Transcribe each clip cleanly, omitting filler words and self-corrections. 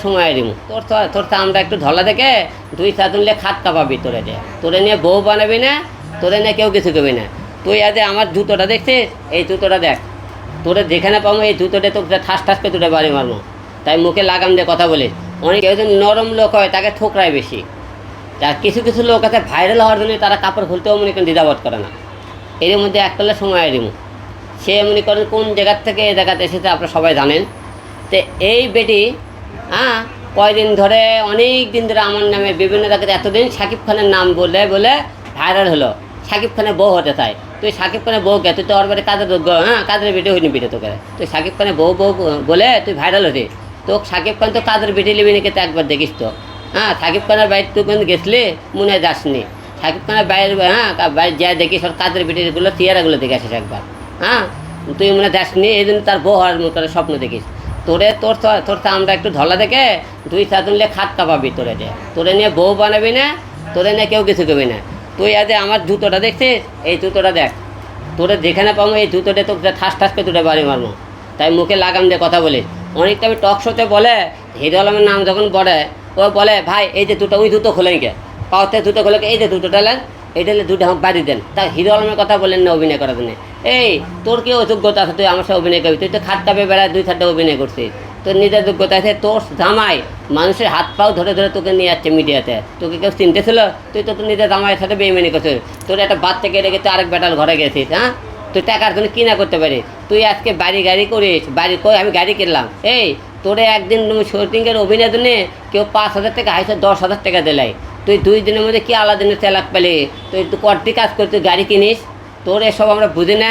সময় দিব তোর আমরা একটু ধলা দেখে 2-4 দিন খাত কাপাবি তোরে যে তোরে নিয়ে বউ বানাবি না, তোরে নিয়ে কেউ কিছু করবি না। তুই আজ আমার জুতোটা দেখছিস, এই জুতোটা দেখ, তোরে যেখানে পাবো এই জুতোটা তো ঠাস ঠাস করে তোরে বাড়ি মারবো। তাই মুখে লাগাম দিয়ে কথা বলিস। অনেক কেউ যদি নরম লোক হয় তাকে ঠোকরায় বেশি। আর কিছু কিছু লোক আছে ভাইরাল হওয়ার জন্য তারা কাপড় খুলতেও মনে করেন দ্বিধাবোধ করে না। এর মধ্যে একটা সময় দিব, সে মনে করেন কোন জায়গার থেকে এই জায়গাতে এসেছে আপনারা সবাই জানেন। তো এই বেটি কয়দিন ধরে অনেক দিন ধরে আমার নামে বিভিন্ন জায়গাতে এতদিন শাকিব খানের নাম বলে বলে ভাইরাল হলো, শাকিব খানের বউ হতে চায়। তুই শাকিব খানের বউকে তুই তো ওর বাড়ি কাজের কাজের বেটি হইনি বেটে তোকে, তুই শাকিব খানের বউ বউ বলে তুই ভাইরাল হতে। তো শাকিব খান তো কাজের বেটি লিবি নাকি তো একবার দেখিস তো। শাকিব খানের বাড়ি তুই কিন্তু গেছলি মনে যাসনি। শাকিব খানের বাইরে বাইরে যা দেখিস ওর কাজের বেটিগুলো চেয়ারাগুলো দেখে আসিস একবার। তুই মনে যাসনি, এই জন্য তার বউ হওয়ার মতো স্বপ্ন দেখিস। তোর আমরা একটু ধলা দেখে 2-4 দিন খাত কাপাবি তোরে যে তোরে নিয়ে বউ বানাবি না, তোরে নিয়ে কেউ কিছু করবি না। তুই আজ আমার জুতোটা দেখছিস, এই জুতোটা দেখ, তোরে যেখানে পাবো এই জুতোটা তো ঠাস ঠাস করে তোরে বাড়ি মারবো। তাই মুখে লাগাম দিয়ে কথা বলিস। অনেকটা আমি টক শোতে বলে হিরো আলমের নাম যখন বলে ও বলে ভাই এই যে দুটো ওই জুতো খোলেন কে পাওয়াতে জুতো খোলে এই যে দুটোটা নেন, এইটা দুটো বাড়ি দেন। তা হিরো আলমের কথা বলেন না অভিনয় করার জন্য। এই তোর কি যোগ্যতা আছে তুই আমার সাথে অভিনয় করবি? তুই তো খাট কাপে বেড়ায় 2-4টা অভিনয় করছিস, তোর নিজের যোগ্যতা আছে। তোর জামাই মানুষের হাত পাও ধরে ধরে তোকে নিয়ে যাচ্ছে মিডিয়াতে, তোকে কেউ চিনতে ছিল? তুই তো তোর নিজের জামাইয়ের সাথে বেইমানি করছিস। তোর একটা বাচ্চা কেটে গেছে আরেক বেটার ঘরে গেছিস। তুই টাকার জন্য কি না করতে পারিস? তুই আজকে বাড়ি গাড়ি করিস, বাড়ি কই আমি গাড়ি কিনলাম। এই তোরে একদিন শুটিংয়ের অভিনয়ের জন্য কেউ 5,000 টাকা হাইছে 10,000 টাকা দিলাই, তুই 2 দিনের মধ্যে কি আলাদা দিনের চালাক পেলে? তুই কটি কাজ করতে গাড়ি কিনিস, তোর এসব আমরা বুঝি না।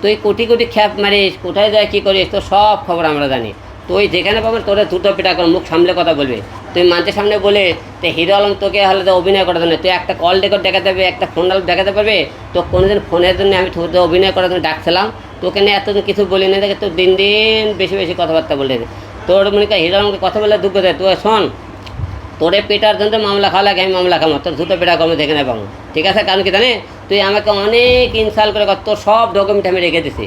তুই কোটি কোটি খ্যাপ মারিস, কোথায় যায় কী করিস, তোর সব খবর আমরা জানি। তুই যেখানে পাবেন তোরে দুটো পিটা কর, মুখ সামলে কথা বলবি। তুই মানুষের সামনে বলে তো হিরো আলম তোকে হলে তো অভিনয় করার জন্য তুই একটা কল রেকর্ড দেখাতে পারবে, একটা ফোন দেখাতে পারবে। তো কোনোদিন ফোনের জন্য আমি তোকে অভিনয় করার জন্য ডাকছিলাম, তোকে নিয়ে এতদিন কিছু বলি না দেখে তোর দিন দিন বেশি বেশি কথাবার্তা বলে। তোর মনে কর হিরো আলমকে কথা বলে দুঃখ দেয়। তুই শোন, তোরে পেটার জন্য মামলা খাওয়া লাগে, আমি মামলা খাবো, তোর জুতো পেটা কমে দেখে নেই পাবো। ঠিক আছে? কারণ কি জানে, তুই আমাকে অনেক ইনসাল্ট করে তোর সব ডকুমেন্ট আমি রেখে দিছি।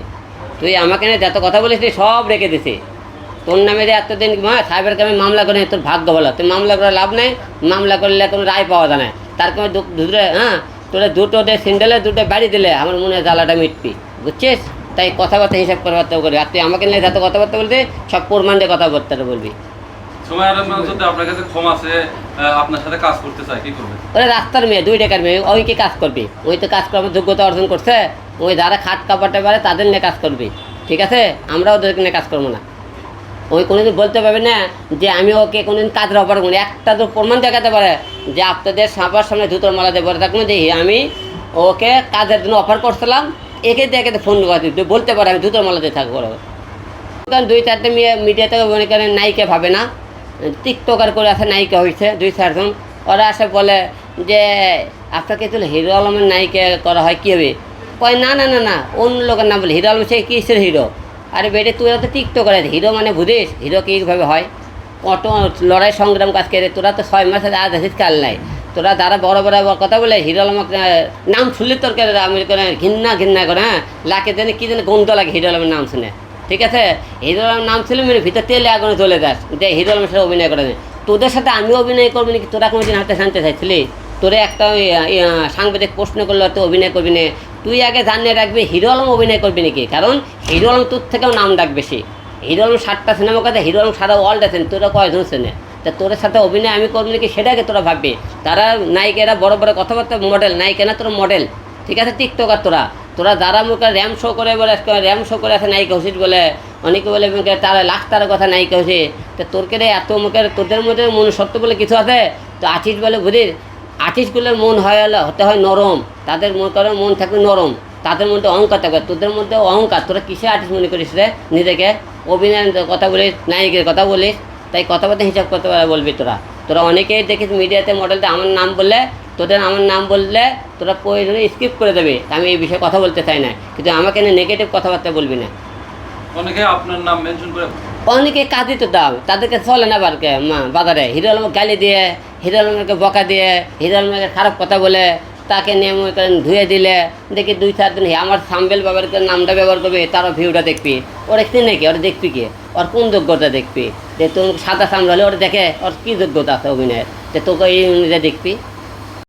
তুই আমাকে নিয়ে যত কথা বলিস সব রেখে দিছি। তোর নামে যে এতদিন সাহেবেরকে আমি মামলা করি, তোর ভাগ্য বলো। তুই মামলা করে লাভ নেই, মামলা করলে কোনো রায় পাওয়া যায় না। তার কোনো দুটো তোরা দুটো সিন্ডেলে দুটো বাড়ি দিলে আমার মনে হয় জ্বালাটা মিটবি, বুঝছিস? তাই কথাবার্তা হিসাব কথাবার্তা করি। আর তুই আমাকে নিয়ে যত কথাবার্তা বলতে সব প্রমাণ দিয়ে কথাবার্তা বলবি। ওরা রাস্তার মেয়ে, 2 টাকার মেয়ে, ওই কি কাজ করবি? ওই তো কাজ করার যোগ্যতা অর্জন করছে, ওই যারা খাট কাপড়তে পারে তাদের নিয়ে কাজ করবি। ঠিক আছে? আমরা ওদের নিয়ে কাজ করবো না। ওই কোনোদিন বলতে পারবে না যে আমি ওকে কোনোদিন কাজের অফার করি। একটা তো প্রমাণ দেখাতে পারে যে আপনাদের সাপার সামনে জুতোর মালা দিয়ে বলে থাকবো যে আমি ওকে কাজের জন্য অফার করছিলাম, একে দেখে ফোন তুই বলতে পারে আমি জুতোর মালা দিয়ে থাকবো। কারণ 2-4টে মেয়ে মিডিয়াতে মনে করেন নায়িকা ভাবে না, টিকটকার করে আসে নায়িকা হয়েছে 2-4 জন। ওরা আসে বলে যে আপনাকে তো হিরো আলমের নায়িকা করা হয় কী হবে? কয় না না না না, অন্য লোকের নাম বলে হিরো আলম, সে কিসের হিরো? আরে বেটে তুই তো টিকটকার, হিরো মানে বুঝিস হিরো কীভাবে হয়? কত লড়াই সংগ্রাম কাজ করে, তোরা তো 6 মাসে আজ আসিস কাল নাই। তোরা যারা বড় বড় কথা বলে হিরো আলম নাম শুনলে তোর আমি ঘৃণা ঘৃণা করে। লাকে জানি কী যেন গন্ধ লাগে হিরো আলমের নাম শুনে। ঠিক আছে? হিরো আলমের নাম ছিল মানে ভিতর তেলে আগুনে চলে যাস যে হিরো আলমের সাথে অভিনয় করে। তোদের সাথে আমি অভিনয় করবি নাকি তোরা কোনোদিন হাতে জানতে চাইছিলি? তোরে একটা সাংবাদিক প্রশ্ন করলে তুই অভিনয় করবি না। তুই আগে জানিয়ে রাখবি হিরো আলম অভিনয় করবি নাকি, কারণ হিরো আলম তোর থেকেও নাম ডাক বেশি। হিরো আলম 7টা সিনেমা কথা, হিরো আলম সারা ওয়ার্ল্ড আছেন, তোরা কয়জন চেনে? তা তোর সাথে অভিনয় আমি করবি নাকি সেটাকে তোরা ভাববি। তারা নায়িকেরা বড় বড় কথাবার্তা মডেল, নায়িকা না তোরা মডেল। ঠিক আছে? টিকটকার তোরা যারা মুখে র্যাম শো করে বলে র্যাম শো করে আছে নায়িকা হসিস বলে, অনেকে বলে মুখে তারা লাখ তার কথা নায়িকা হয়েছে। তো তোরকে রে এত মুখের তোদের মধ্যে মনুষ্যত্ব বলে কিছু আছে? তো আর্টিস্ট বলে বুঝিস, আর্টিস্টগুলোর মন হতে হয় নরম, তাদের মন থাকবে নরম, তাদের মধ্যে অহংকার থাকবে। তোদের মধ্যে অহংকার, তোরা কিসে আর্টিস্ট মনে করিস রে নিজেকে? অভিনয়ের কথা বলিস, নায়িকের কথা বলিস, তাই কথাবার্তা হিসাব করতে বলবি। তোরা অনেকেই দেখিস মিডিয়াতে মডেলটা আমার নাম বললে, তোদের আমার নাম বললে তোরা প্রয়োজনে স্কিপ করে দেবে। আমি এই বিষয়ে কথা বলতে চাই না, কিন্তু আমাকে নেগেটিভ কথাবার্তা বলবি না। অনেকে আপনার নাম মেনশন করে, অনেকে কাজই তো দাও, তাদেরকে চলে না বাজারে। হিরো আলমকে গালি দিয়ে, হিরো আলমকে বকা দিয়ে, হিরো আলমকে খারাপ কথা বলে, তাকে নিয়ে মনে করেন ধুয়ে দিলে দেখি 2-4 দিন আমার সাম্বেল বাবার নামটা ব্যবহার করবে, তারও ভিউটা দেখবি, ওরা চিনে কি, ওরা দেখবি কি, ওর কোন যোগ্যতা দেখবি, যে তোর সাদা চামড়া হলে ওরা দেখে ওর কী যোগ্যতা আছে অভিনয়ের, যে তোকে এই অনুযায়ী দেখবি।